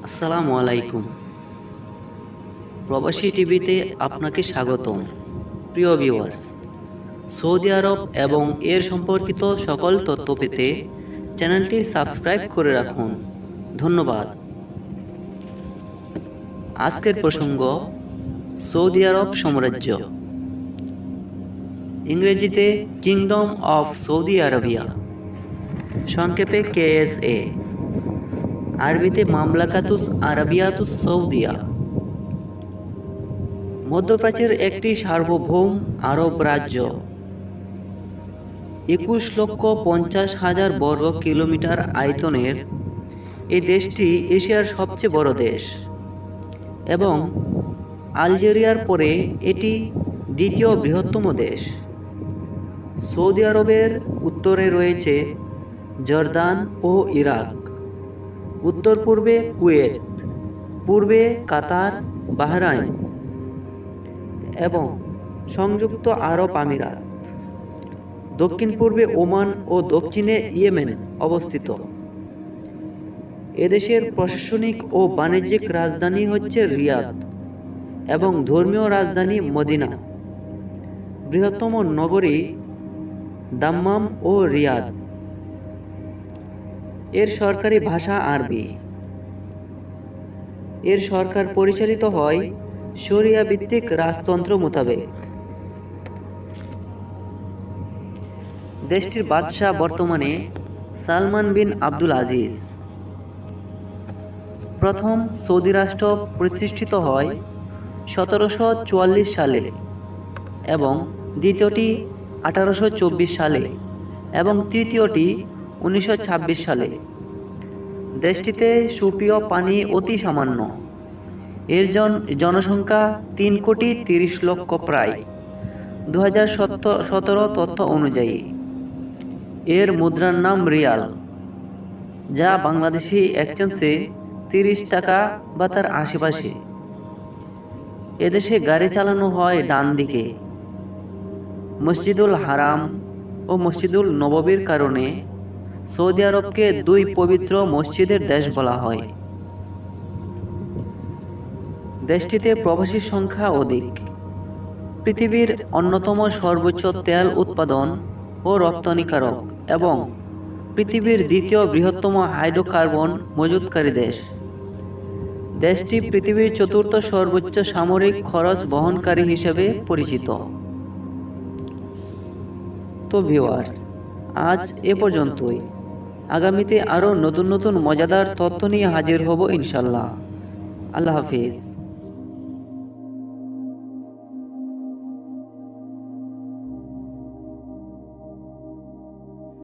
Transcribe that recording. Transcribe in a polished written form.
আসসালামু আলাইকুম। প্রবাসী টিভিতে আপনাকে স্বাগতম। প্রিয় ভিউয়ার্স, সৌদি আরব এবং এর সম্পর্কিত সকল তথ্য পেতে চ্যানেলটি সাবস্ক্রাইব করে রাখুন। ধন্যবাদ। আজকের প্রসঙ্গ সৌদি আরব সাম্রাজ্য, ইংরেজিতে কিংডম অফ সৌদি আরবিয়া, সংক্ষেপে KSA, আরবিতে মামলাকাতুস আরাবিয়াতুস সৌদিয়া। মধ্যপ্রাচ্যের একটি সার্বভৌম আরব রাজ্য। 21,50,000 বর্গ কিলোমিটার আয়তনের এই দেশটি এশিয়ার সবচেয়ে বড় দেশ এবং আলজেরিয়ার পরে এটি দ্বিতীয় বৃহত্তম দেশ। সৌদি আরবের উত্তরে রয়েছে জর্দান ও ইরাক, উত্তর পূর্বে কুয়েত, পূর্বে কাতার, বাহরাইন এবং সংযুক্ত আরব আমিরাত, দক্ষিণ পূর্বে ওমান ও দক্ষিণে ইয়েমেন অবস্থিত। এদেশের প্রশাসনিক ও বাণিজ্যিক রাজধানী হচ্ছে রিয়াদ এবং ধর্মীয় রাজধানী মদিনা। বৃহত্তম নগরী দাম্মাম ও রিয়াদ। এর সরকারি ভাষা আরবি। এর সরকার পরিচালিত হয় শরিয়া ভিত্তিক রাজতন্ত্র মোতাবেক। দেশটির বাদশাহ বর্তমানে সালমান বিন আব্দুল আজিজ। প্রথম সৌদি রাষ্ট্র প্রতিষ্ঠিত হয় 1744 সালে এবং দ্বিতীয়টি 1824 সালে এবং তৃতীয়টি 1926 সালে। দেশটিতে সুপেয় পানি অতি সামান্য। এর জনসংখ্যা 3,30,00,000 প্রায় 2017 তথ্য অনুযায়ী। এর মুদ্রার নাম রিয়াল, যা বাংলাদেশি এক্সচেঞ্জে 30 টাকা বা তার আশেপাশে। এদেশে গাড়ি চালানো হয় ডান দিকে। মসজিদুল হারাম ও মসজিদুল নববীর কারণে সৌদি আরবকে দুই পবিত্র মসজিদের দেশ বলা হয়। দেশটিতে প্রবাসীর সংখ্যা অধিক। পৃথিবীর অন্যতম সর্বোচ্চ তেল উৎপাদন ও রপ্তানিকারক এবং পৃথিবীর দ্বিতীয় বৃহত্তম হাইড্রোকার্বন মজুতকারী দেশ। দেশটি পৃথিবীর চতুর্থ সর্বোচ্চ সামরিক খরচ বহনকারী হিসেবে পরিচিত। তো ভিউয়ার্স, আজ এ পর্যন্তই। আগামীতে আরও নতুন নতুন মজাদার তথ্য নিয়ে হাজির হব ইনশাল্লাহ। আল্লাহ হাফিজ।